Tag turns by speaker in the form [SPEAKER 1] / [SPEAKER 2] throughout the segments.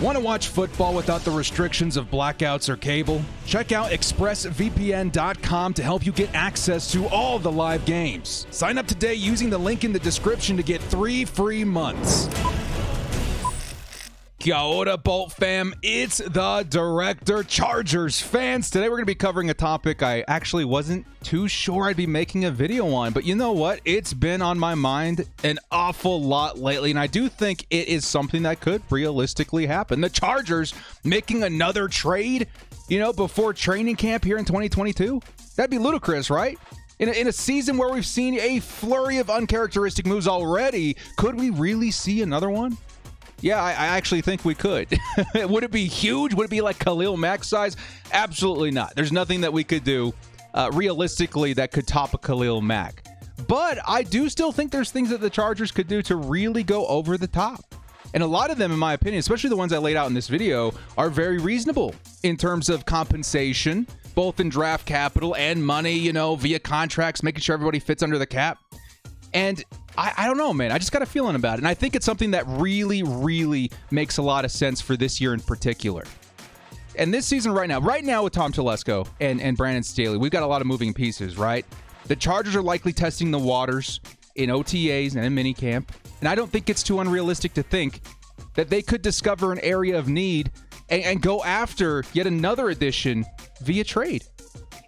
[SPEAKER 1] Want to watch football without the restrictions of blackouts or cable? Check out expressvpn.com to help you get access to all the live games. Sign up today using the link in the description to get 3 free months. Kia ora, Bolt fam. It's the Director, Chargers fans. Today we're going to be covering a topic I actually wasn't too sure I'd be making a video on, but you know what? It's been on my mind an awful lot lately, and I do think it is something that could realistically happen. The Chargers making another trade, before training camp here in 2022? That'd be ludicrous, right? In a season where we've seen a flurry of uncharacteristic moves already, could we really see another one? Yeah, I actually think we could. Would it be huge? Would it be like Khalil Mack size? Absolutely not. There's nothing that we could do realistically that could top a Khalil Mack. But I do still think there's things that the Chargers could do to really go over the top. And a lot of them, in my opinion, especially the ones I laid out in this video, are very reasonable in terms of compensation, both in draft capital and money, via contracts, making sure everybody fits under the cap. And I don't know, man. I just got a feeling about it. And I think it's something that really, really makes a lot of sense for this year in particular. And this season right now with Tom Telesco and Brandon Staley, we've got a lot of moving pieces, right? The Chargers are likely testing the waters in OTAs and in minicamp. And I don't think it's too unrealistic to think that they could discover an area of need and go after yet another addition via trade.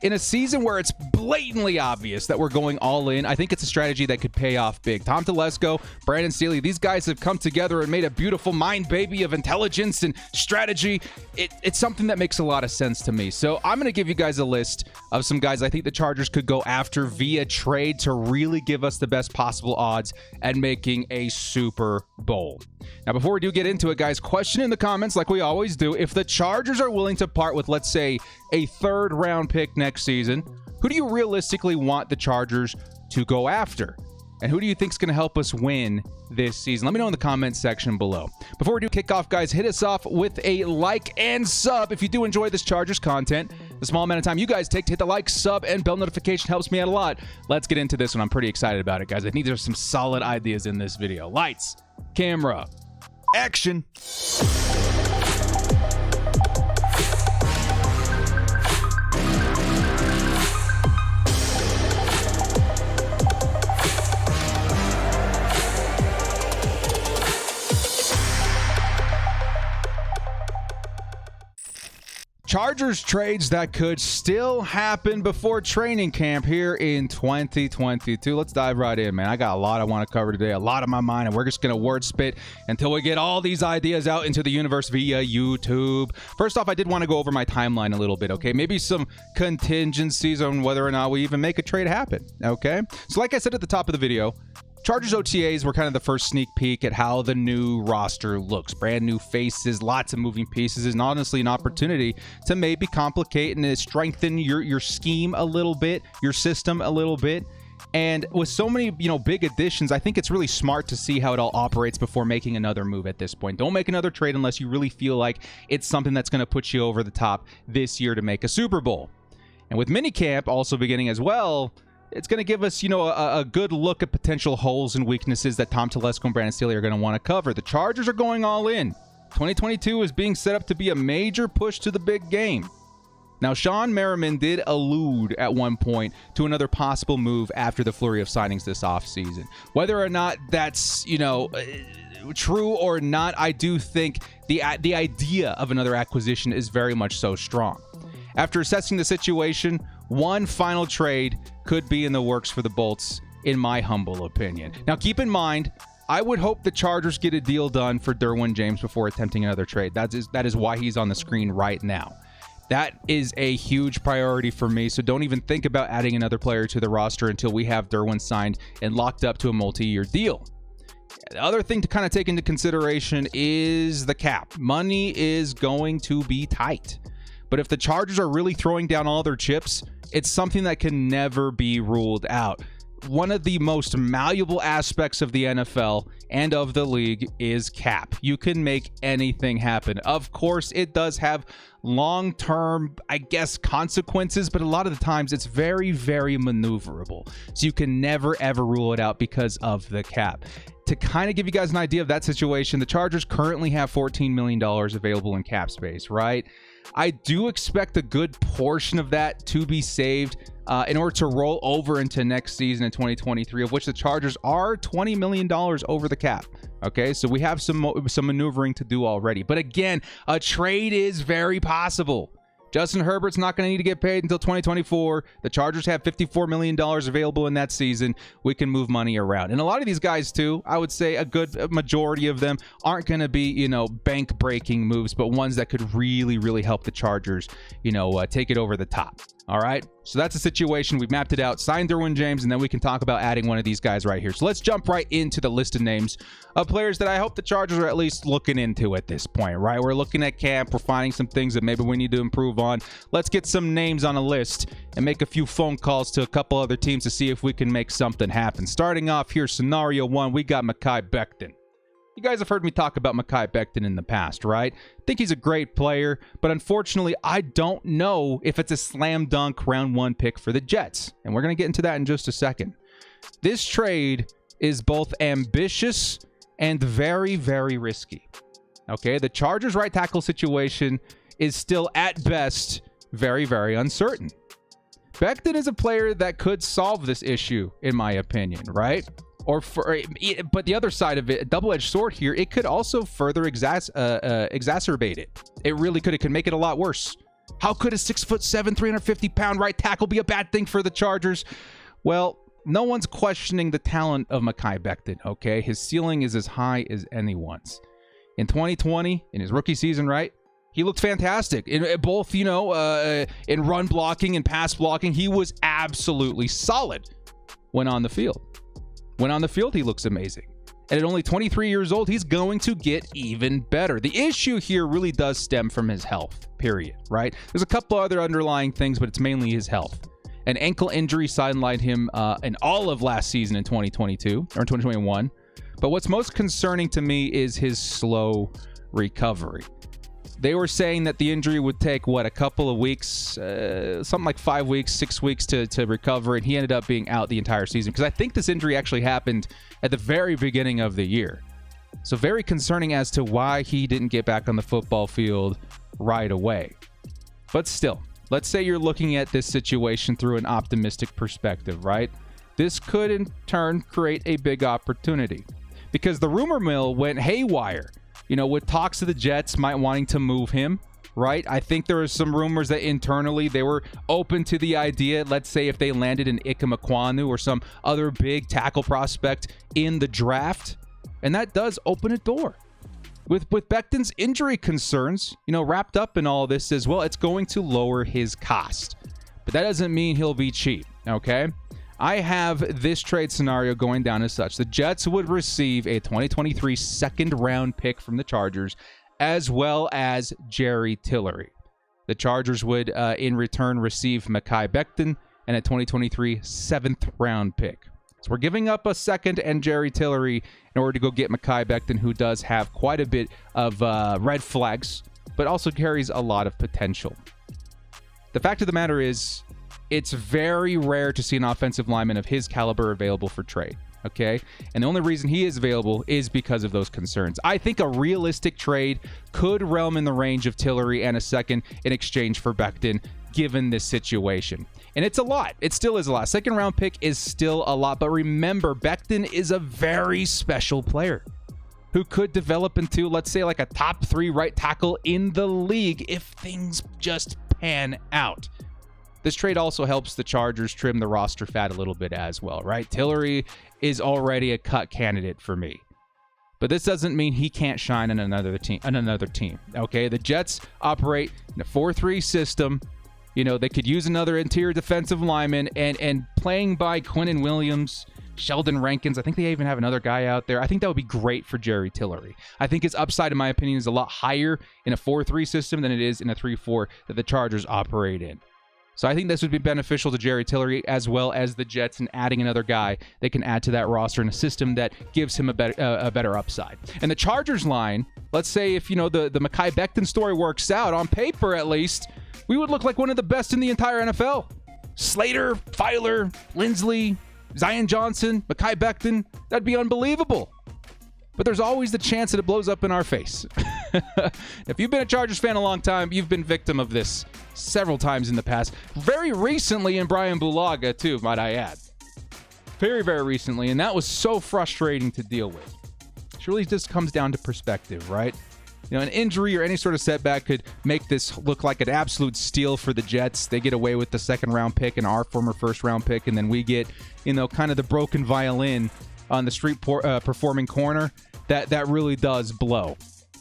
[SPEAKER 1] In a season where it's blatantly obvious that we're going all in, I think it's a strategy that could pay off big. Tom Telesco, Brandon Staley, these guys have come together and made a beautiful mind baby of intelligence and strategy. It's something that makes a lot of sense to me. So I'm going to give you guys a list of some guys I think the Chargers could go after via trade to really give us the best possible odds at making a Super Bowl. Now, before we do get into it, guys, question in the comments like we always do. If the Chargers are willing to part with, let's say, a third-round pick next season, who do you realistically want the Chargers to go after? And who do you think is going to help us win this season? Let me know in the comments section below. Before we do kick off, guys, hit us off with a like and sub if you do enjoy this Chargers content. The small amount of time you guys take to hit the like, sub, and bell notification helps me out a lot. Let's get into this one. I'm pretty excited about it, guys. I think there's some solid ideas in this video. Lights, camera, action. Chargers trades that could still happen before training camp here in 2022. Let's dive right in, man. I got a lot I want to cover today, a lot on my mind, and we're just going to word spit until we get all these ideas out into the universe via YouTube. First off, I did want to go over my timeline a little bit, okay? Maybe some contingencies on whether or not we even make a trade happen, okay? So like I said at the top of the video, Chargers OTAs were kind of the first sneak peek at how the new roster looks. Brand new faces, lots of moving pieces, and honestly an opportunity to maybe complicate and strengthen your scheme a little bit, your system a little bit. And with so many, big additions, I think it's really smart to see how it all operates before making another move at this point. Don't make another trade unless you really feel like it's something that's going to put you over the top this year to make a Super Bowl. And with minicamp also beginning as well, it's going to give us, a good look at potential holes and weaknesses that Tom Telesco and Brandon Staley are going to want to cover. The Chargers are going all in. 2022 is being set up to be a major push to the big game. Now, Sean Merriman did allude at one point to another possible move after the flurry of signings this offseason. Whether or not that's, true or not, I do think the idea of another acquisition is very much so strong. After assessing the situation, one final trade could be in the works for the Bolts, in my humble opinion. Now, keep in mind, I would hope the Chargers get a deal done for Derwin James before attempting another trade. That is why he's on the screen right now. That is a huge priority for me, so don't even think about adding another player to the roster until we have Derwin signed and locked up to a multi-year deal. The other thing to kind of take into consideration is the cap. Money is going to be tight. But if the Chargers are really throwing down all their chips, it's something that can never be ruled out. one of the most malleable aspects of the NFL and of the league is cap. You can make anything happen. Of course, it does have long-term, I guess, consequences, but a lot of the times it's very, very maneuverable. So you can never, ever rule it out because of the cap. To kind of give you guys an idea of that situation, the Chargers currently have $14 million available in cap space, right? I do expect a good portion of that to be saved in order to roll over into next season in 2023, of which the Chargers are $20 million over the cap. Okay, so we have some maneuvering to do already. But again, a trade is very possible. Justin Herbert's not going to need to get paid until 2024. The Chargers have $54 million available in that season. We can move money around. And a lot of these guys, too, I would say a good majority of them aren't going to be, bank-breaking moves, but ones that could really, really help the Chargers, take it over the top. All right, so that's a situation. We've mapped it out. Sign Derwin James, and then we can talk about adding one of these guys right here. So let's jump right into the list of names of players that I hope the Chargers are at least looking into at this point, right? We're looking at camp. We're finding some things that maybe we need to improve on. Let's get some names on a list and make a few phone calls to a couple other teams to see if we can make something happen. Starting off here, scenario one, we got Mekhi Becton. You guys have heard me talk about Mekhi Becton in the past, right? I think he's a great player, but unfortunately, I don't know if it's a slam dunk round one pick for the Jets. And we're going to get into that in just a second. This trade is both ambitious and very, very risky. Okay, the Chargers right tackle situation is still, at best, very, very uncertain. Becton is a player that could solve this issue, in my opinion, right? But the other side of it, a double-edged sword here, it could also further exacerbate it. It really could. It could make it a lot worse. How could a 6'7", 350-pound right tackle be a bad thing for the Chargers? Well, no one's questioning the talent of Mekhi Becton, okay? His ceiling is as high as anyone's. In 2020, in his rookie season, right, he looked fantastic. In both, in run blocking and pass blocking, he was absolutely solid when on the field. When on the field, he looks amazing. And at only 23 years old, he's going to get even better. The issue here really does stem from his health, period, right? There's a couple other underlying things, but it's mainly his health. An ankle injury sidelined him in all of last season in 2022 or 2021. But what's most concerning to me is his slow recovery. They were saying that the injury would take, a couple of weeks, something like 5 weeks, 6 weeks to recover, and he ended up being out the entire season because I think this injury actually happened at the very beginning of the year. So very concerning as to why he didn't get back on the football field right away. But still, let's say you're looking at this situation through an optimistic perspective, right? This could in turn create a big opportunity because the rumor mill went haywire. With talks of the Jets might wanting to move him, right? I think there are some rumors that internally they were open to the idea, let's say if they landed an Ike Ekwonu or some other big tackle prospect in the draft, and that does open a door. With Becton's injury concerns, wrapped up in all this as well, it's going to lower his cost. But that doesn't mean he'll be cheap, okay? I have this trade scenario going down as such. The Jets would receive a 2023 second-round pick from the Chargers, as well as Jerry Tillery. The Chargers would, in return, receive Mekhi Becton and a 2023 seventh-round pick. So we're giving up a second and Jerry Tillery in order to go get Mekhi Becton, who does have quite a bit of red flags, but also carries a lot of potential. The fact of the matter is, it's very rare to see an offensive lineman of his caliber available for trade, okay? And the only reason he is available is because of those concerns. I think a realistic trade could realm in the range of Tillery and a second in exchange for Becton, given this situation. And it's a lot. It still is a lot. Second round pick is still a lot. But remember, Becton is a very special player who could develop into, let's say, like a top 3 right tackle in the league if things just pan out. This trade also helps the Chargers trim the roster fat a little bit as well, right? Tillery is already a cut candidate for me. But this doesn't mean he can't shine on another team. Okay, the Jets operate in a 4-3 system. They could use another interior defensive lineman and playing by Quinnen Williams, Sheldon Rankins. I think they even have another guy out there. I think that would be great for Jerry Tillery. I think his upside, in my opinion, is a lot higher in a 4-3 system than it is in a 3-4 that the Chargers operate in. So I think this would be beneficial to Jerry Tillery as well as the Jets, and adding another guy they can add to that roster in a system that gives him a better upside. And the Chargers line, let's say if, the Mekhi Becton story works out, on paper at least, we would look like one of the best in the entire NFL. Slater, Filer, Lindsley, Zion Johnson, Mekhi Becton, that'd be unbelievable. But there's always the chance that it blows up in our face. If you've been a Chargers fan a long time, you've been victim of this several times in the past. Very recently in Brian Bulaga, too, might I add. Very, very recently, and that was so frustrating to deal with. It really just comes down to perspective, right? An injury or any sort of setback could make this look like an absolute steal for the Jets. They get away with the second-round pick and our former first-round pick, and then we get, kind of the broken violin on the street performing corner. That really does blow.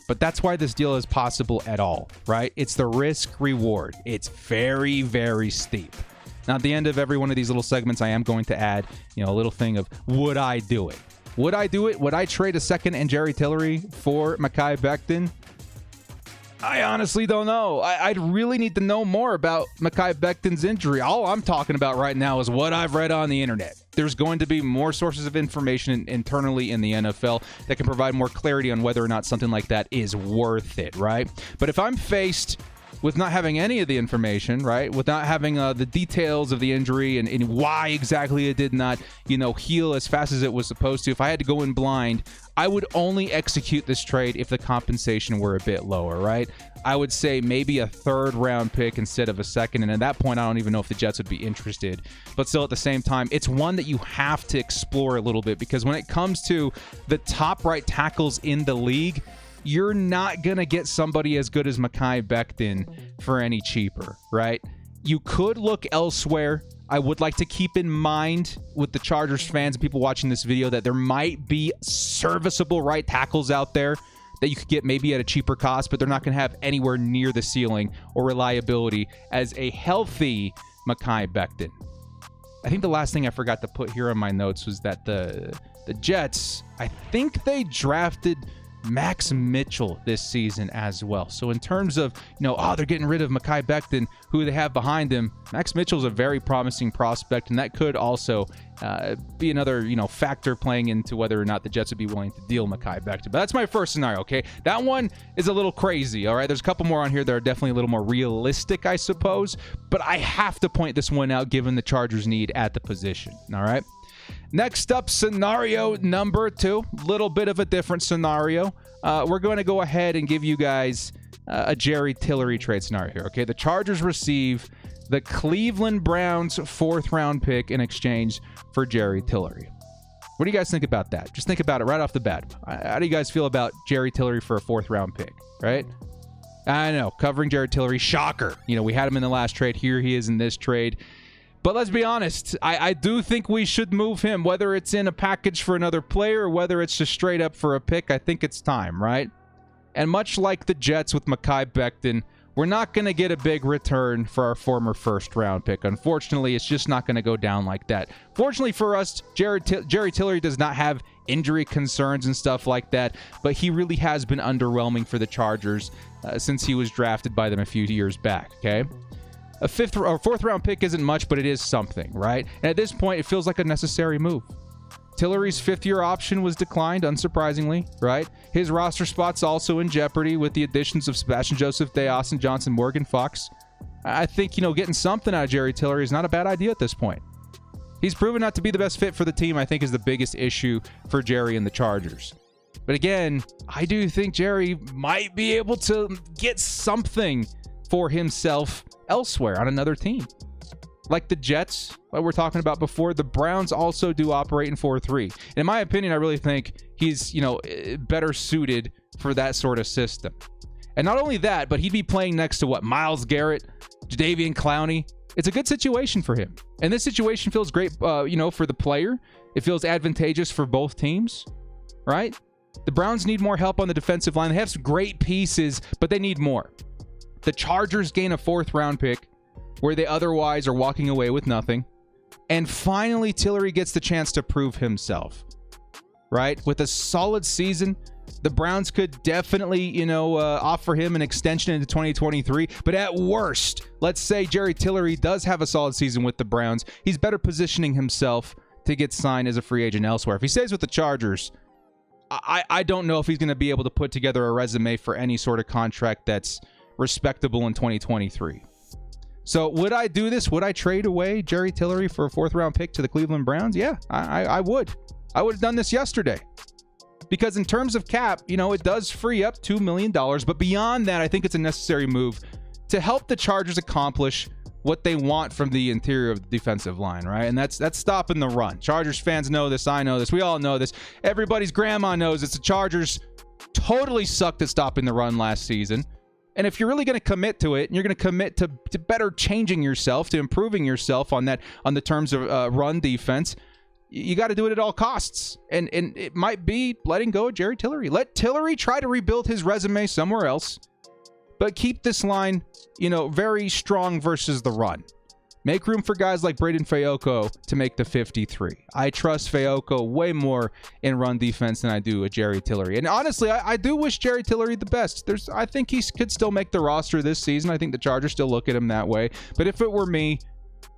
[SPEAKER 1] But that's why this deal is possible at all, right? It's the risk-reward. It's very, very steep. Now, at the end of every one of these little segments, I am going to add, a little thing of, would I do it? Would I do it? Would I trade a second and Jerry Tillery for Mekhi Becton? I honestly don't know. I'd really need to know more about Mekhi Becton's injury. All I'm talking about right now is what I've read on the internet. There's going to be more sources of information internally in the NFL that can provide more clarity on whether or not something like that is worth it, right? But if I'm faced with not having any of the information, right, with not having the details of the injury and why exactly it did not, heal as fast as it was supposed to, if I had to go in blind, I would only execute this trade if the compensation were a bit lower, right? I would say maybe a third-round pick instead of a second, and at that point, I don't even know if the Jets would be interested. But still, at the same time, it's one that you have to explore a little bit, because when it comes to the top right tackles in the league, you're not going to get somebody as good as Mekhi Becton for any cheaper, right? You could look elsewhere. I would like to keep in mind with the Chargers fans and people watching this video that there might be serviceable right tackles out there that you could get maybe at a cheaper cost, but they're not going to have anywhere near the ceiling or reliability as a healthy Mekhi Becton. I think the last thing I forgot to put here on my notes was that the Jets, I think they drafted Max Mitchell this season as well. So in terms of, they're getting rid of Mekhi Becton, who they have behind him, Max Mitchell's a very promising prospect, and that could also be another, factor playing into whether or not the Jets would be willing to deal Mekhi Becton. But that's my first scenario, okay? That one is a little crazy, all right? There's a couple more on here that are definitely a little more realistic, I suppose, but I have to point this one out given the Chargers' need at the position, all right? Next up, scenario number 2. Little bit of a different scenario. We're going to go ahead and give you guys a Jerry Tillery trade scenario here, okay? The Chargers receive the Cleveland Browns 4th-round pick in exchange for Jerry Tillery. What do you guys think about that? Just think about it right off the bat. How do you guys feel about Jerry Tillery for a 4th-round pick, right? I know, covering Jerry Tillery, shocker. We had him in the last trade. Here he is in this trade. But let's be honest, I do think we should move him, whether it's in a package for another player or whether it's just straight up for a pick. I think it's time, right? And much like the Jets with Mekhi Becton, we're not going to get a big return for our former first-round pick. Unfortunately, it's just not going to go down like that. Fortunately for us, Jerry Tillery does not have injury concerns and stuff like that, but he really has been underwhelming for the Chargers since he was drafted by them a few years back, okay? A 5th or 4th-round pick isn't much, but it is something, right? And at this point, it feels like a necessary move. Tillery's 5th-year option was declined, unsurprisingly, right? His roster spot's also in jeopardy with the additions of Sebastian Joseph, Day, Austin Johnson, Morgan Fox. I think, getting something out of Jerry Tillery is not a bad idea at this point. He's proven not to be the best fit for the team, I think, is the biggest issue for Jerry and the Chargers. But again, I do think Jerry might be able to get something for himself elsewhere on another team. Like the Jets, what we're talking about before, the Browns also do operate in 4-3. In my opinion, I really think he's, better suited for that sort of system. And not only that, but he'd be playing next to Myles Garrett, Jadeveon Clowney. It's a good situation for him. And this situation feels great, for the player. It feels advantageous for both teams, right? The Browns need more help on the defensive line. They have some great pieces, but they need more. The Chargers gain a 4th-round pick where they otherwise are walking away with nothing. And finally, Tillery gets the chance to prove himself, right? With a solid season, The Browns could definitely, offer him an extension into 2023. But at worst, let's say Jerry Tillery does have a solid season with the Browns. He's better positioning himself to get signed as a free agent elsewhere. If he stays with the Chargers, I don't know if he's going to be able to put together a resume for any sort of contract that's respectable in 2023. So would I do this? Would I trade away Jerry Tillery for a 4th-round pick to the Cleveland Browns? Yeah, I would. I would have done this yesterday. Because in terms of cap, it does free up $2 million. But beyond that, I think it's a necessary move to help the Chargers accomplish what they want from the interior of the defensive line, right? And that's stopping the run. Chargers fans know this. I know this. We all know this. Everybody's grandma knows this. The Chargers totally sucked at stopping the run last season. And if you're really going to commit to it, and you're going to commit to better changing yourself, to improving yourself on the terms of run defense, you got to do it at all costs. And it might be letting go of Jerry Tillery. Let Tillery try to rebuild his resume somewhere else, but keep this line, very strong versus the run. Make room for guys like Braden Fayoko to make the 53. I trust Fayoko way more in run defense than I do with Jerry Tillery. And honestly, I do wish Jerry Tillery the best. I think he could still make the roster this season. I think the Chargers still look at him that way. But if it were me,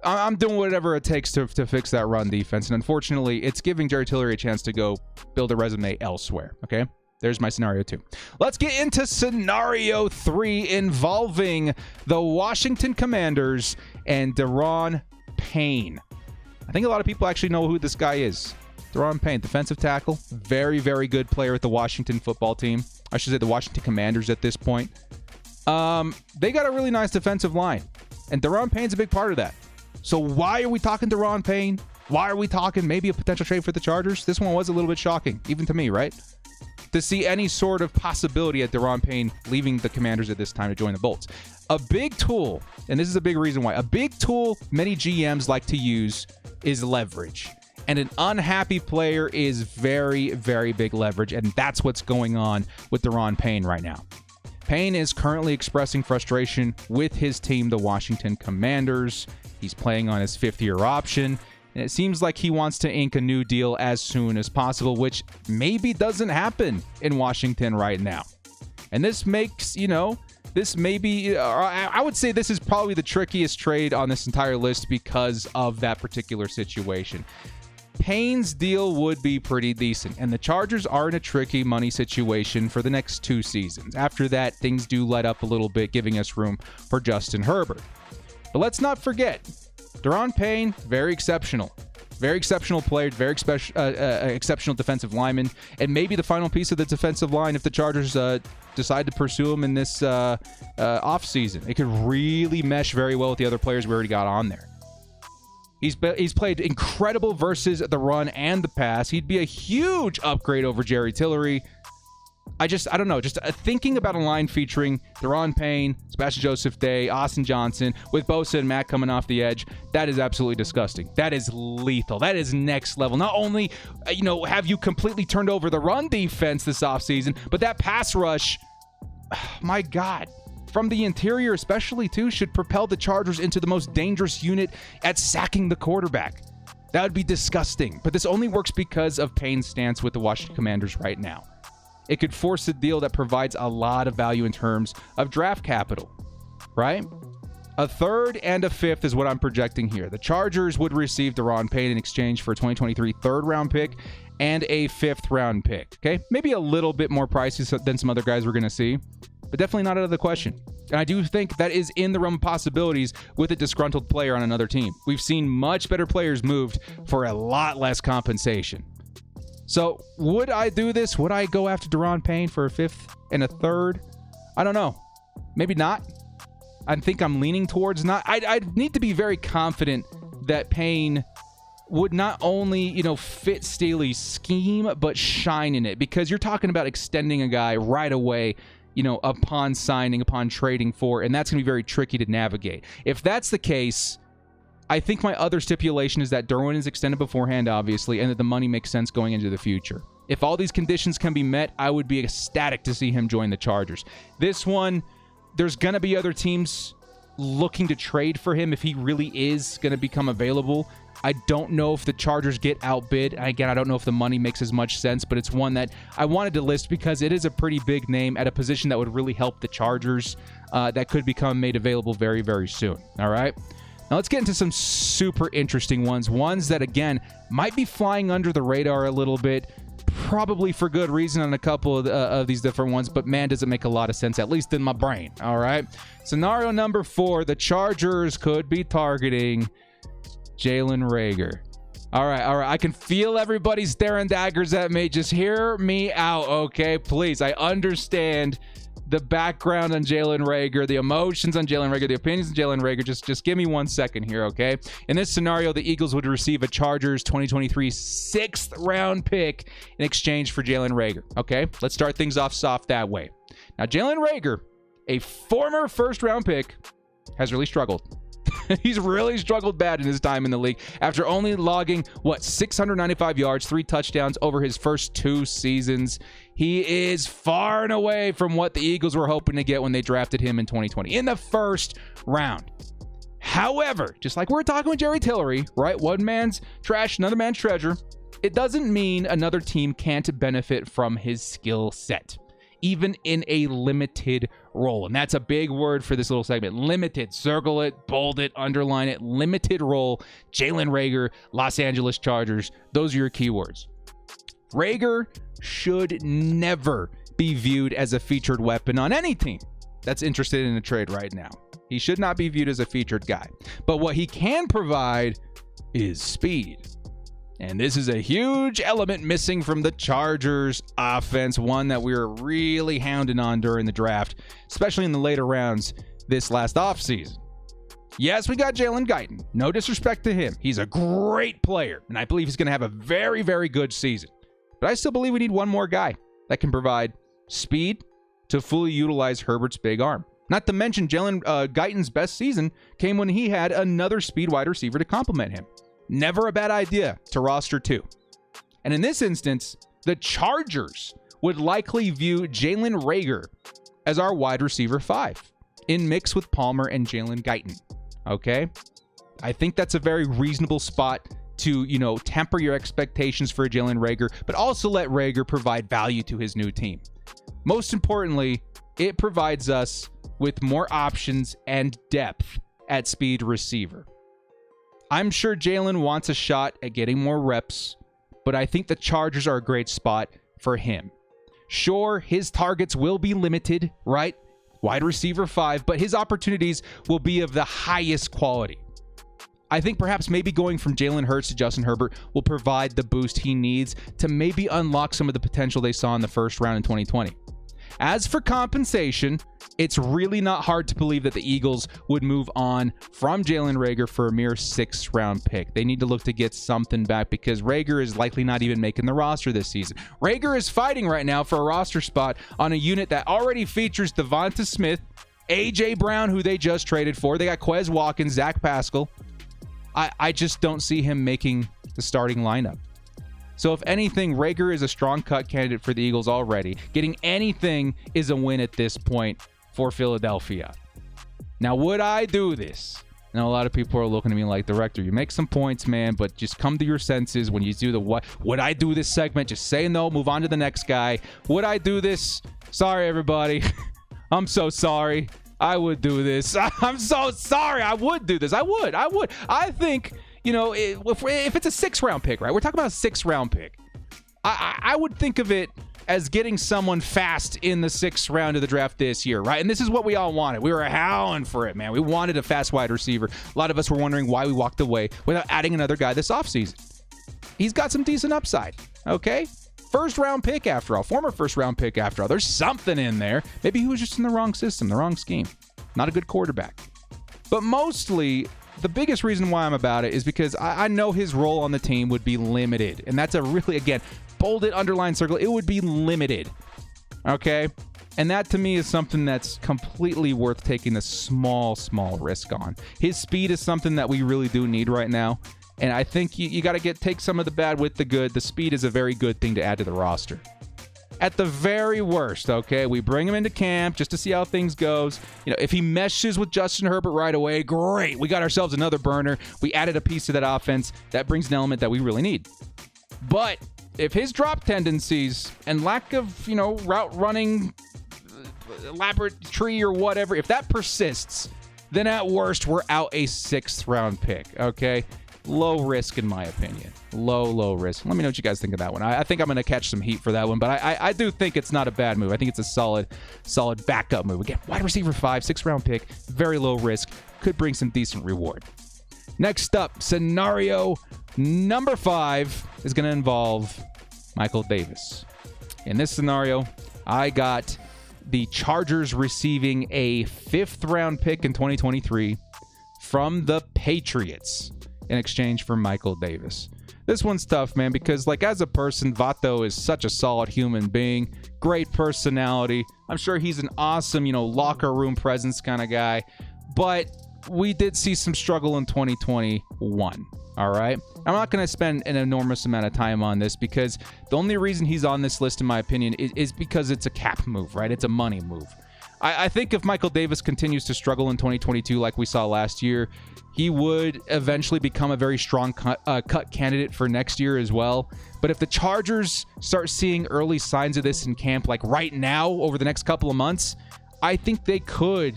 [SPEAKER 1] I'm doing whatever it takes to fix that run defense. And unfortunately, it's giving Jerry Tillery a chance to go build a resume elsewhere. Okay? There's my scenario 2. Let's get into scenario 3 involving the Washington Commanders and Daron Payne. I think a lot of people actually know who this guy is. Daron Payne, defensive tackle. Very, very good player at the Washington football team. I should say the Washington Commanders at this point. They got a really nice defensive line. And Daron Payne's a big part of that. So why are we talking Daron Payne? Why are we talking maybe a potential trade for the Chargers? This one was a little bit shocking, even to me, right? To see any sort of possibility at Daron Payne leaving the Commanders at this time to join the Bolts. A big tool, and this is a big reason why, a big tool many GMs like to use is leverage. And an unhappy player is very, very big leverage, and that's what's going on with Daron Payne right now. Payne is currently expressing frustration with his team, the Washington Commanders. He's playing on his 5th-year option. And it seems like he wants to ink a new deal as soon as possible, which maybe doesn't happen in Washington right now. And this makes, this may be, I would say this is probably the trickiest trade on this entire list because of that particular situation. Payne's deal would be pretty decent, and the Chargers are in a tricky money situation for the next 2 seasons. After that, things do let up a little bit, giving us room for Justin Herbert. But let's not forget, Daron Payne, very exceptional player, very exceptional defensive lineman, and maybe the final piece of the defensive line if the Chargers decide to pursue him in this offseason. It could really mesh very well with the other players we already got on there. He's played incredible versus the run and the pass. He'd be a huge upgrade over Jerry Tillery. I don't know. Just thinking about a line featuring Daron Payne, Sebastian Joseph Day, Austin Johnson, with Bosa and Mack coming off the edge, that is absolutely disgusting. That is lethal. That is next level. Not only, have you completely turned over the run defense this offseason, but that pass rush, my God, from the interior especially too, should propel the Chargers into the most dangerous unit at sacking the quarterback. That would be disgusting. But this only works because of Payne's stance with the Washington Commanders right now. It could force a deal that provides a lot of value in terms of draft capital, right? A 3rd and a 5th is what I'm projecting here. The Chargers would receive Daron Payne in exchange for a 2023 3rd-round pick and a 5th-round pick, okay? Maybe a little bit more pricey than some other guys we're going to see, but definitely not out of the question. And I do think that is in the realm of possibilities with a disgruntled player on another team. We've seen much better players moved for a lot less compensation. So would I do this? Would I go after Daron Payne for a 5th and a 3rd? I don't know. Maybe not. I think I'm leaning towards not. I'd need to be very confident that Payne would not only, fit Staley's scheme, but shine in it. Because you're talking about extending a guy right away, upon signing, upon trading for, and that's going to be very tricky to navigate. If that's the case, I think my other stipulation is that Derwin is extended beforehand, obviously, and that the money makes sense going into the future. If all these conditions can be met, I would be ecstatic to see him join the Chargers. This one, there's going to be other teams looking to trade for him if he really is going to become available. I don't know if the Chargers get outbid. Again, I don't know if the money makes as much sense, but it's one that I wanted to list because it is a pretty big name at a position that would really help the Chargers that could become made available very, very soon. All right. Now let's get into some super interesting ones that, again, might be flying under the radar a little bit, probably for good reason on a couple of these different ones, but man, does it make a lot of sense, at least in my brain. All right. Scenario number 4, the Chargers could be targeting Jalen Reagor. All right. I can feel everybody staring daggers at me. Just hear me out, okay? Please. I understand the background on Jalen Reagor, the emotions on Jalen Reagor, the opinions on Jalen Reagor. Just give me 1 second here, okay? In this scenario, the Eagles would receive a Chargers 2023 6th-round pick in exchange for Jalen Reagor, okay? Let's start things off soft that way. Now, Jalen Reagor, a former first-round pick, has really struggled. He's really struggled bad in his time in the league after only logging, 695 yards, 3 touchdowns over his first 2 seasons. He is far and away from what the Eagles were hoping to get when they drafted him in 2020 in the first round. However, just like we're talking with Jerry Tillery, right? One man's trash, another man's treasure. It doesn't mean another team can't benefit from his skill set, even in a limited role. And that's a big word for this little segment. Limited. Circle it, bold it, underline it. Limited role. Jalen Reagor, Los Angeles Chargers. Those are your keywords. Reagor should never be viewed as a featured weapon on any team that's interested in a trade right now. He should not be viewed as a featured guy. But what he can provide is speed. And this is a huge element missing from the Chargers offense, one that we were really hounding on during the draft, especially in the later rounds this last offseason. Yes, we got Jalen Guyton. No disrespect to him. He's a great player, and I believe he's going to have a very, very good season. But I still believe we need one more guy that can provide speed to fully utilize Herbert's big arm. Not to mention Jalen Guyton's best season came when he had another speed wide receiver to complement him. Never a bad idea to roster 2. And in this instance, the Chargers would likely view Jalen Reagor as our wide receiver 5 in mix with Palmer and Jalen Guyton. Okay? I think that's a very reasonable spot to, temper your expectations for Jalen Reagor, but also let Reagor provide value to his new team. Most importantly, it provides us with more options and depth at speed receiver. I'm sure Jalen wants a shot at getting more reps, but I think the Chargers are a great spot for him. Sure, his targets will be limited, right? Wide receiver 5, but his opportunities will be of the highest quality. I think perhaps maybe going from Jalen Hurts to Justin Herbert will provide the boost he needs to maybe unlock some of the potential they saw in the first round in 2020. As for compensation, it's really not hard to believe that the Eagles would move on from Jalen Reagor for a mere 6th-round pick. They need to look to get something back because Reagor is likely not even making the roster this season. Reagor is fighting right now for a roster spot on a unit that already features Devonta Smith, A.J. Brown, who they just traded for. They got Quez Watkins, Zach Pascal. I just don't see him making the starting lineup. So if anything, Reagor is a strong cut candidate for the Eagles already. Getting anything is a win at this point for Philadelphia. Now, would I do this? Now, a lot of people are looking at me like, Director, you make some points, man, but just come to your senses when you do the what. Would I do this segment? Just say no, move on to the next guy. Would I do this? Sorry, everybody. I'm so sorry. I would do this. I'm so sorry. I would do this. I would. I think... if it's a 6th-round pick, right? We're talking about a 6th-round pick. I would think of it as getting someone fast in the 6th round of the draft this year, right? And this is what we all wanted. We were howling for it, man. We wanted a fast wide receiver. A lot of us were wondering why we walked away without adding another guy this offseason. He's got some decent upside, okay? 1st-round pick after all. Former 1st-round pick after all. There's something in there. Maybe he was just in the wrong system, the wrong scheme. Not a good quarterback. But mostly... the biggest reason why I'm about it is because I know his role on the team would be limited. And that's a really, again, bolded, underlined circle. It would be limited. Okay? And that to me is something that's completely worth taking the small risk on. His speed is something that we really do need right now. And I think you got to take some of the bad with the good. The speed is a very good thing to add to the roster. At the very worst, okay, we bring him into camp just to see how things goes. You know, if he meshes with Justin Herbert right away, great. We got ourselves another burner. We added a piece to that offense. That brings an element that we really need. But if his drop tendencies and lack of, you know, route running, elaborate tree or whatever, if that persists, then at worst, we're out a 6th round pick, okay? Low risk, in my opinion. Low risk. Let me know what you guys think of that one. I think I'm going to catch some heat for that one, but I do think it's not a bad move. I think it's a solid backup move. Again, wide receiver 5, 6th round pick, very low risk, could bring some decent reward. Next up, scenario number 5 is going to involve Michael Davis. In this scenario, I got the Chargers receiving a 5th round pick in 2023 from the Patriots in exchange for Michael Davis. This one's tough, man, because like as a person, Vato is such a solid human being, great personality. I'm sure he's an awesome, you know, locker room presence kind of guy, but we did see some struggle in 2021. All right. I'm not going to spend an enormous amount of time on this because the only reason he's on this list, in my opinion, is because it's a cap move, right? It's a money move. I think if Michael Davis continues to struggle in 2022 like we saw last year, he would eventually become a very strong cut candidate for next year as well. But if the Chargers start seeing early signs of this in camp, like right now over the next couple of months, I think they could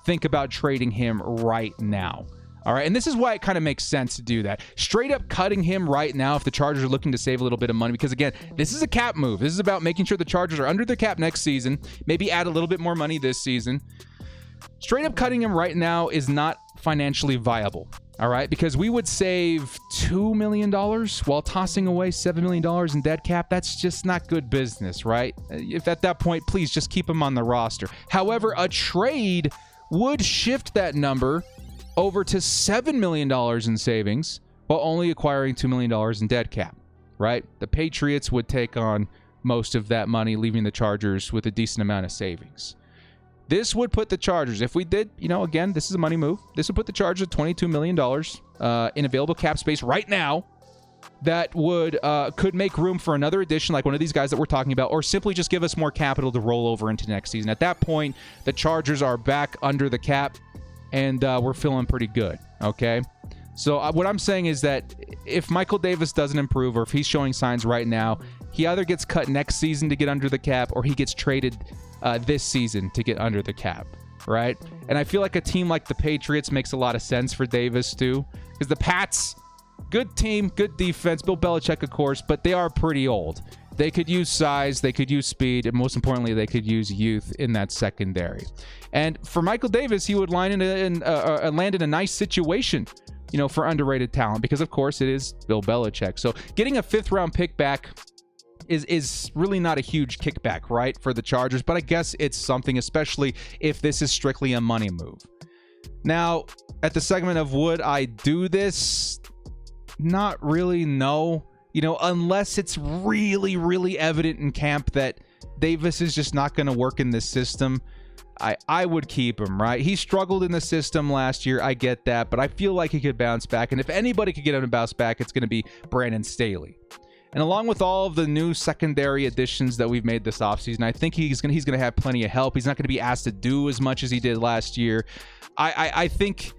[SPEAKER 1] think about trading him right now. All right, and this is why it kind of makes sense to do that. Straight up cutting him right now if the Chargers are looking to save a little bit of money, because again, this is a cap move. This is about making sure the Chargers are under the cap next season, maybe add a little bit more money this season. Straight up cutting him right now is not financially viable, all right, because we would save $2 million while tossing away $7 million in dead cap. That's just not good business, right? If at that point, please just keep him on the roster. However, a trade would shift that number over to $7 million in savings while only acquiring $2 million in dead cap, right? The Patriots would take on most of that money, leaving the Chargers with a decent amount of savings. This would put the Chargers, if we did, you know, again, this is a money move. This would put the Chargers at $22 million in available cap space right now. That would could make room for another addition like one of these guys that we're talking about, or simply just give us more capital to roll over into next season. At that point, the Chargers are back under the cap, and we're feeling pretty good, okay? So what I'm saying is that if Michael Davis doesn't improve, or if he's showing signs right now, he either gets cut next season to get under the cap, or he gets traded this season to get under the cap, right? And I feel like a team like the Patriots makes a lot of sense for Davis too, because the Pats, good team, good defense, Bill Belichick, of course, but they are pretty old. They could use size, they could use speed, and most importantly, they could use youth in that secondary. And for Michael Davis, he would land in a nice situation, you know, for underrated talent, because of course it is Bill Belichick. So getting a 5th round pick back is really not a huge kickback, right, for the Chargers, but I guess it's something, especially if this is strictly a money move. Now, at the segment of would I do this? Not really, no. You know, unless it's really, really evident in camp that Davis is just not going to work in this system, I would keep him, right? He struggled in the system last year. I get that, but I feel like he could bounce back. And if anybody could get him to bounce back, it's going to be Brandon Staley. And along with all of the new secondary additions that we've made this offseason, I think he's going to have plenty of help. He's not going to be asked to do as much as he did last year. I think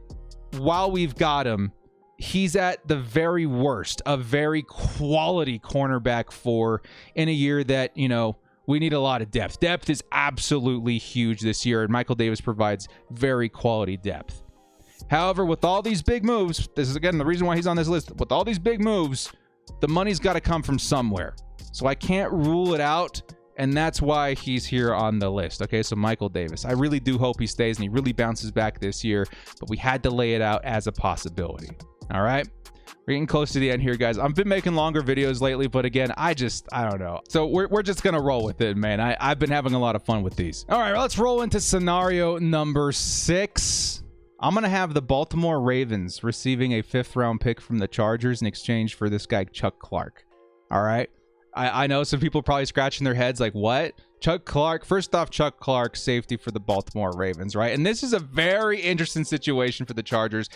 [SPEAKER 1] while we've got him, he's at the very worst a very quality cornerback for in a year that, you know, we need a lot of depth. Depth is absolutely huge this year, and Michael Davis provides very quality depth. However, with all these big moves, this is again the reason why he's on this list. With all these big moves, the money's got to come from somewhere. So I can't rule it out, and that's why he's here on the list. Okay, so Michael Davis. I really do hope he stays and he really bounces back this year, but we had to lay it out as a possibility. All right, we're getting close to the end here, guys. I've been making longer videos lately, but again, I don't know. So we're just gonna roll with it, man. I've been having a lot of fun with these. All right, let's roll into scenario number 6. I'm gonna have the Baltimore Ravens receiving a 5th round pick from the Chargers in exchange for this guy Chuck Clark. All right, I know some people are probably scratching their heads like, what? Chuck Clark, first off, Chuck Clark, safety for the Baltimore Ravens, right? And this is a very interesting situation for the Chargers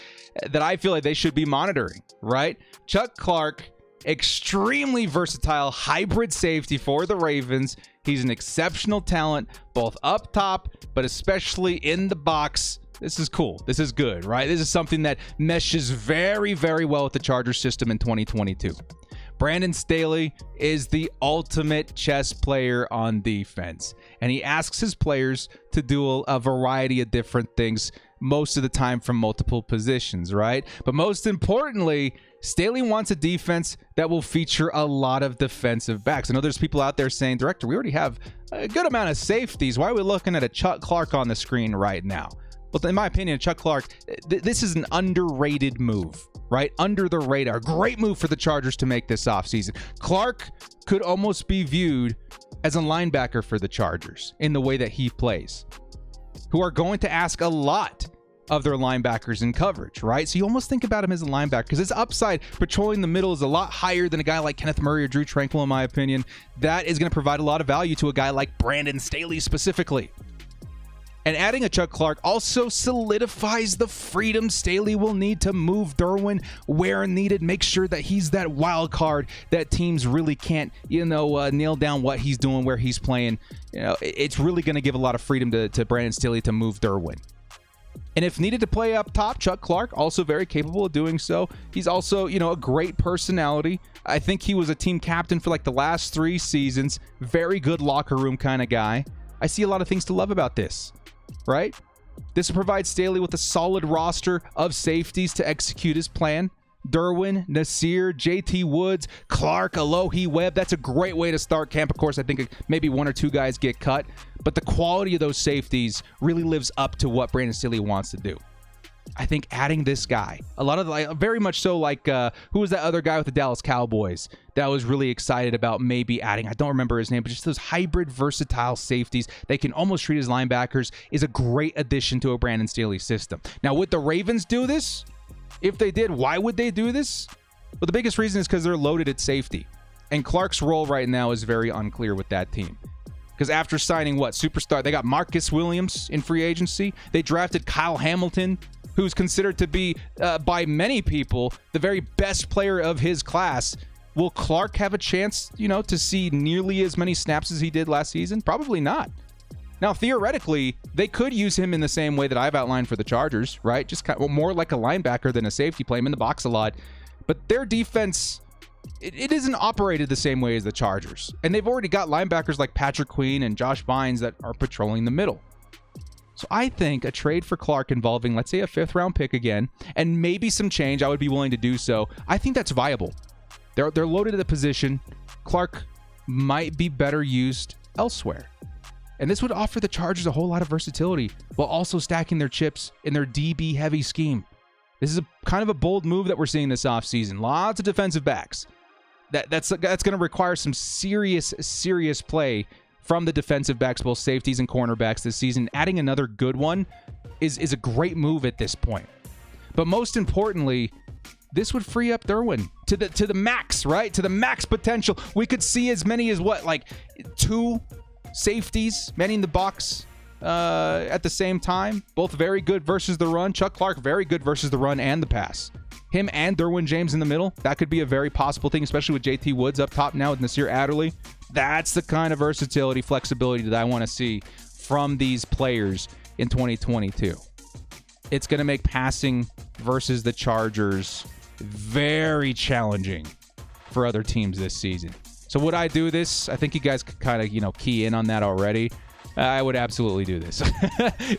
[SPEAKER 1] that I feel like they should be monitoring, right? Chuck Clark extremely versatile hybrid safety for the Ravens. He's an exceptional talent, both up top, but especially in the box. This is cool. This is good, right? This is something that meshes very, very well with the Chargers system in 2022. Brandon Staley is the ultimate chess player on defense, and he asks his players to do a variety of different things most of the time from multiple positions, right? But most importantly, Staley wants a defense that will feature a lot of defensive backs. I know there's people out there saying, Director, we already have a good amount of safeties. Why are we looking at a Chuck Clark on the screen right now? Well, in my opinion, Chuck Clark, this is an underrated move, right? Under the radar. Great move for the Chargers to make this offseason. Clark could almost be viewed as a linebacker for the Chargers in the way that he plays, who are going to ask a lot of their linebackers in coverage, right? So you almost think about him as a linebacker because his upside patrolling the middle is a lot higher than a guy like Kenneth Murray or Drew Tranquil, in my opinion. That is going to provide a lot of value to a guy like Brandon Staley specifically. And adding a Chuck Clark also solidifies the freedom Staley will need to move Derwin where needed. Make sure that he's that wild card that teams really can't, nail down what he's doing, where he's playing. It's really going to give a lot of freedom to Brandon Staley to move Derwin. And if needed to play up top, Chuck Clark, also very capable of doing so. He's also, a great personality. I think he was a team captain for like the last 3 seasons. Very good locker room kind of guy. I see a lot of things to love about this. Right? This will provide Staley with a solid roster of safeties to execute his plan. Derwin, Nasir, JT Woods, Clark, Alohi, Webb. That's a great way to start camp. Of course, I think maybe 1 or 2 guys get cut, but the quality of those safeties really lives up to what Brandon Staley wants to do. I think adding this guy, very much so like, who was that other guy with the Dallas Cowboys that I was really excited about maybe adding? I don't remember his name, but just those hybrid versatile safeties they can almost treat as linebackers is a great addition to a Brandon Staley system. Now, would the Ravens do this? If they did, why would they do this? Well, the biggest reason is because they're loaded at safety. And Clark's role right now is very unclear with that team. Because after signing superstar, they got Marcus Williams in free agency. They drafted Kyle Hamilton, who's considered to be, by many people, the very best player of his class. Will Clark have a chance, to see nearly as many snaps as he did last season? Probably not. Now, theoretically, they could use him in the same way that I've outlined for the Chargers, right? Just kind of more like a linebacker than a safety, play him in the box a lot. But their defense, it isn't operated the same way as the Chargers. And they've already got linebackers like Patrick Queen and Josh Bynes that are patrolling the middle. So I think a trade for Clark involving, let's say, a 5th-round pick again, and maybe some change, I would be willing to do so. I think that's viable. They're loaded at the position. Clark might be better used elsewhere. And this would offer the Chargers a whole lot of versatility while also stacking their chips in their DB-heavy scheme. This is kind of a bold move that we're seeing this offseason. Lots of defensive backs. That's going to require some serious play from the defensive backs, both safeties and cornerbacks this season. Adding another good one is a great move at this point. But most importantly, this would free up Derwin to the max, right? To the max potential. We could see as many as 2 safeties manning the box at the same time. Both very good versus the run. Chuck Clark, very good versus the run and the pass. Him and Derwin James in the middle, that could be a very possible thing, especially with JT Woods up top now with Nasir Adderley. That's the kind of versatility, flexibility that I want to see from these players in 2022. It's going to make passing versus the Chargers very challenging for other teams this season. So would I do this? I think you guys could kind of, key in on that already. I would absolutely do this.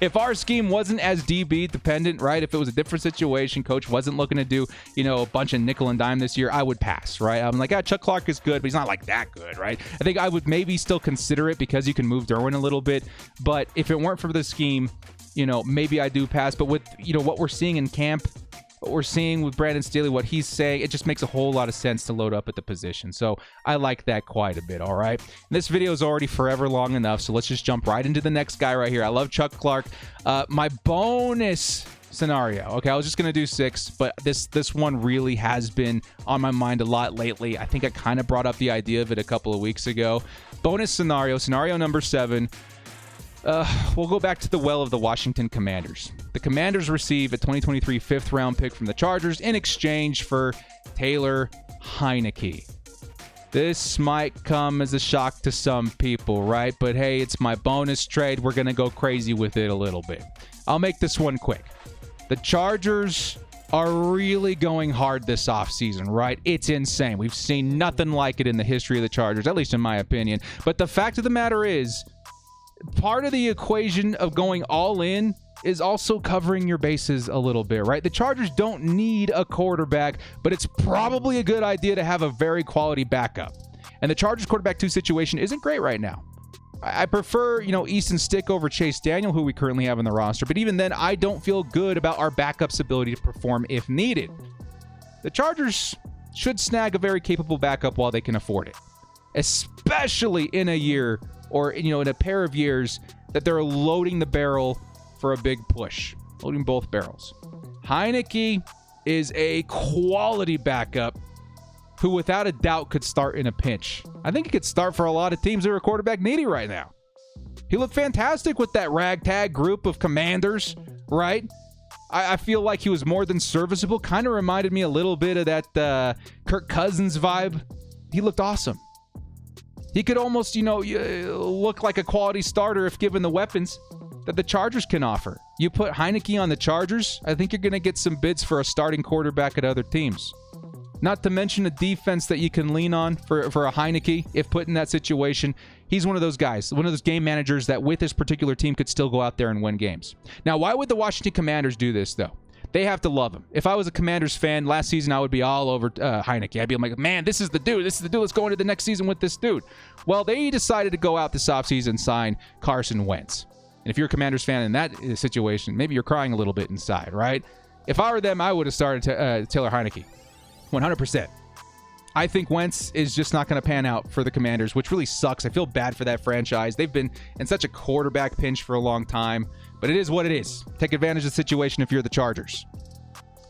[SPEAKER 1] If our scheme wasn't as DB dependent, right? If it was a different situation, coach wasn't looking to do, a bunch of nickel and dime this year, I would pass, right? I'm like, Chuck Clark is good, but he's not like that good, right? I think I would maybe still consider it because you can move Derwin a little bit. But if it weren't for the scheme, maybe I do pass. But with, what we're seeing in camp, what we're seeing with Brandon Staley, what he's saying, it just makes a whole lot of sense to load up at the position. So I like that quite a bit, all right? And this video is already forever long enough, so let's just jump right into the next guy right here. I love Chuck Clark. My bonus scenario. Okay, I was just going to do 6, but this one really has been on my mind a lot lately. I think I kind of brought up the idea of it a couple of weeks ago. Bonus scenario number 7. We'll go back to the well of the Washington Commanders. The Commanders receive a 2023 5th-round pick from the Chargers in exchange for Taylor Heinicke. This might come as a shock to some people, right? But hey, it's my bonus trade. We're going to go crazy with it a little bit. I'll make this one quick. The Chargers are really going hard this offseason, right? It's insane. We've seen nothing like it in the history of the Chargers, at least in my opinion. But the fact of the matter is, part of the equation of going all in is also covering your bases a little bit, right? The Chargers don't need a quarterback, but it's probably a good idea to have a very quality backup. And the Chargers quarterback 2 situation isn't great right now. I prefer, Easton Stick over Chase Daniel, who we currently have on the roster. But even then, I don't feel good about our backup's ability to perform if needed. The Chargers should snag a very capable backup while they can afford it, especially in a year or, in a pair of years that they're loading the barrel for a big push, loading both barrels. Heinicke is a quality backup who without a doubt could start in a pinch. I think he could start for a lot of teams that are quarterback needy right now. He looked fantastic with that ragtag group of Commanders, right? I feel like he was more than serviceable. Kind of reminded me a little bit of that Kirk Cousins vibe. He looked awesome. He could almost, look like a quality starter if given the weapons that the Chargers can offer. You put Heinicke on the Chargers, I think you're going to get some bids for a starting quarterback at other teams. Not to mention a defense that you can lean on for a Heinicke if put in that situation. He's one of those guys, one of those game managers that with this particular team could still go out there and win games. Now, why would the Washington Commanders do this, though? They have to love him. If I was a Commanders fan last season, I would be all over Heinicke. I'd be like, man, this is the dude. This is the dude. Let's go into the next season with this dude. Well, they decided to go out this offseason and sign Carson Wentz. And if you're a Commanders fan in that situation, maybe you're crying a little bit inside, right? If I were them, I would have started Taylor Heinicke. 100%. I think Wentz is just not going to pan out for the Commanders, which really sucks. I feel bad for that franchise. They've been in such a quarterback pinch for a long time, but it is what it is. Take advantage of the situation if you're the Chargers.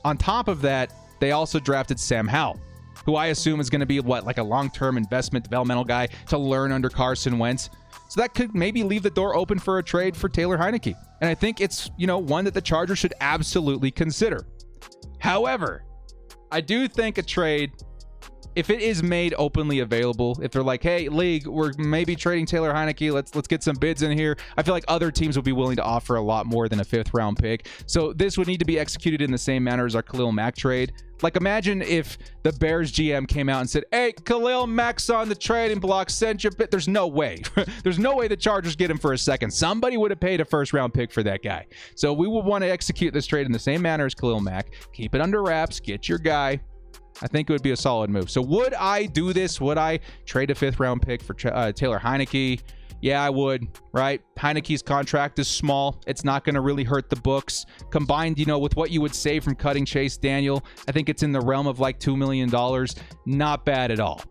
[SPEAKER 1] On top of that, they also drafted Sam Howell, who I assume is going to be like a long-term investment developmental guy to learn under Carson Wentz. So that could maybe leave the door open for a trade for Taylor Heinicke. And I think it's, one that the Chargers should absolutely consider. However, I do think a trade, if it is made openly available, if they're like, hey, league, we're maybe trading Taylor Heinicke, let's get some bids in here, I feel like other teams will be willing to offer a lot more than a 5th-round pick. So this would need to be executed in the same manner as our Khalil Mack trade. Like, imagine if the Bears GM came out and said, hey, Khalil Mack's on the trading block, send your bid. There's no way. There's no way the Chargers get him for a second. Somebody would have paid a 1st-round pick for that guy. So we would want to execute this trade in the same manner as Khalil Mack. Keep it under wraps. Get your guy. I think it would be a solid move. So would I do this? Would I trade a 5th-round pick for Taylor Heinicke? Yeah, I would, right? Heinicke's contract is small. It's not going to really hurt the books. Combined, with what you would save from cutting Chase Daniel, I think it's in the realm of like $2 million. Not bad at all.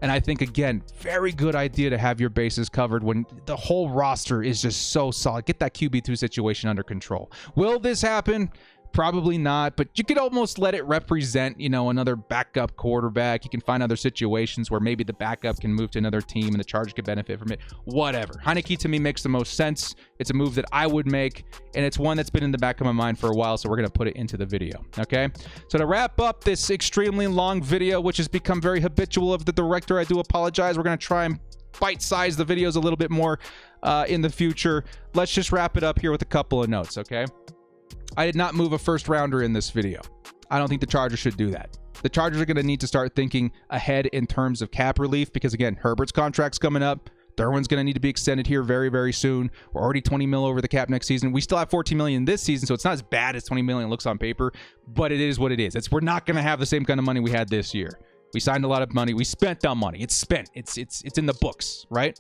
[SPEAKER 1] And I think, again, very good idea to have your bases covered when the whole roster is just so solid. Get that QB2 situation under control. Will this happen? Probably not, but you could almost let it represent, another backup quarterback. You can find other situations where maybe the backup can move to another team and the Chargers could benefit from it. Whatever. Heinicke, to me, makes the most sense. It's a move that I would make, and it's one that's been in the back of my mind for a while, so we're going to put it into the video, okay? So to wrap up this extremely long video, which has become very habitual of the director, I do apologize. We're going to try and bite-size the videos a little bit more in the future. Let's just wrap it up here with a couple of notes, okay? I did not move a 1st-rounder in this video. I don't think the Chargers should do that. The Chargers are going to need to start thinking ahead in terms of cap relief because, again, Herbert's contract's coming up. Derwin's going to need to be extended here very, very soon. We're already $20 million over the cap next season. We still have $14 million this season, so it's not as bad as $20 million looks on paper, but it is what it is. We're not going to have the same kind of money we had this year. We signed a lot of money. We spent that money. It's spent. It's in the books, right?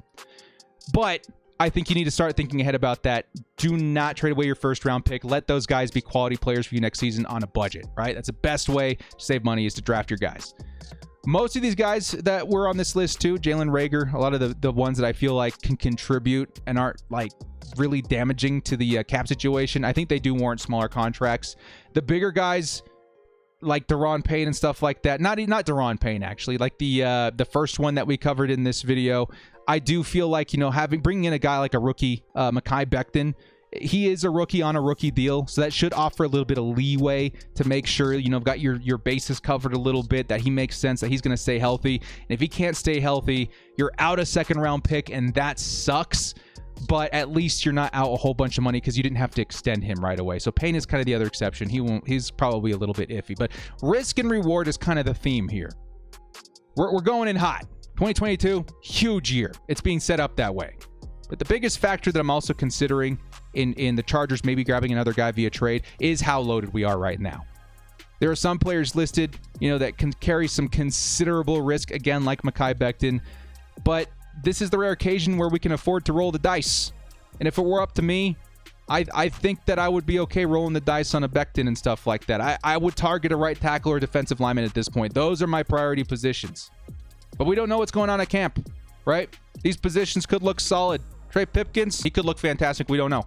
[SPEAKER 1] But I think you need to start thinking ahead about that. Do not trade away your 1st-round pick. Let those guys be quality players for you next season on a budget, right? That's the best way to save money is to draft your guys. Most of these guys that were on this list too, Jalen Reagor, a lot of the ones that I feel like can contribute and aren't like really damaging to the cap situation, I think they do warrant smaller contracts. The bigger guys like Daron Payne and stuff like that, not Daron Payne actually, like the first one that we covered in this video, I do feel like, bringing in a guy like a rookie, Mekhi Becton, he is a rookie on a rookie deal, so that should offer a little bit of leeway to make sure, you know, got your bases covered a little bit, that he makes sense, that he's going to stay healthy. And if he can't stay healthy, you're out a second-round pick, and that sucks. But at least you're not out a whole bunch of money because you didn't have to extend him right away. So Payne is kind of the other exception. He's probably a little bit iffy, but risk and reward is kind of the theme here. We're going in hot. 2022, huge year. It's being set up that way. But the biggest factor that I'm also considering in the Chargers maybe grabbing another guy via trade is how loaded we are right now. There are some players listed, you know, that can carry some considerable risk, again, like Mekhi Becton. But this is the rare occasion where we can afford to roll the dice. And if it were up to me, I think that I would be okay rolling the dice on a Becton and stuff like that. I would target a right tackle or defensive lineman at this point. Those are my priority positions. But we don't know what's going on at camp, right? These positions could look solid. Trey Pipkins, he could look fantastic. We don't know.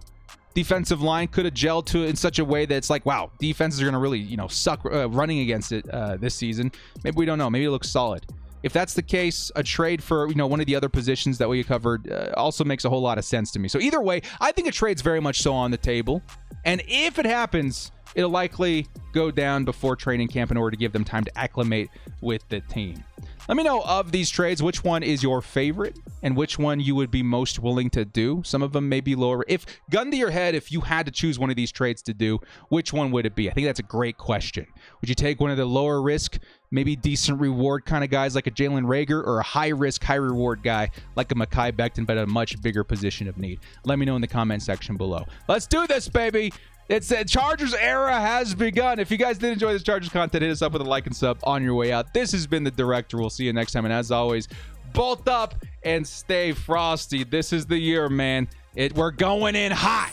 [SPEAKER 1] Defensive line could have gelled to it in such a way that it's like, wow, defenses are going to really, you know, suck running against it this season. Maybe we don't know. Maybe it looks solid. If that's the case, a trade for, you know, one of the other positions that we covered also makes a whole lot of sense to me. So either way, I think a trade's very much so on the table. And if it happens, it'll likely go down before training camp in order to give them time to acclimate with the team. Let me know of these trades, which one is your favorite and which one you would be most willing to do. Some of them may be lower. If gun to your head, if you had to choose one of these trades to do, which one would it be? I think that's a great question. Would you take one of the lower risk, maybe decent reward kind of guys like a Jalen Reagor, or a high risk, high reward guy like a Mekhi Becton, but at a much bigger position of need? Let me know in the comment section below. Let's do this, baby. It's the Chargers era has begun. If you guys did enjoy this Chargers content, hit us up with a like and sub on your way out. This has been The Director. We'll see you next time. And as always, bolt up and stay frosty. This is the year, man. We're going in hot.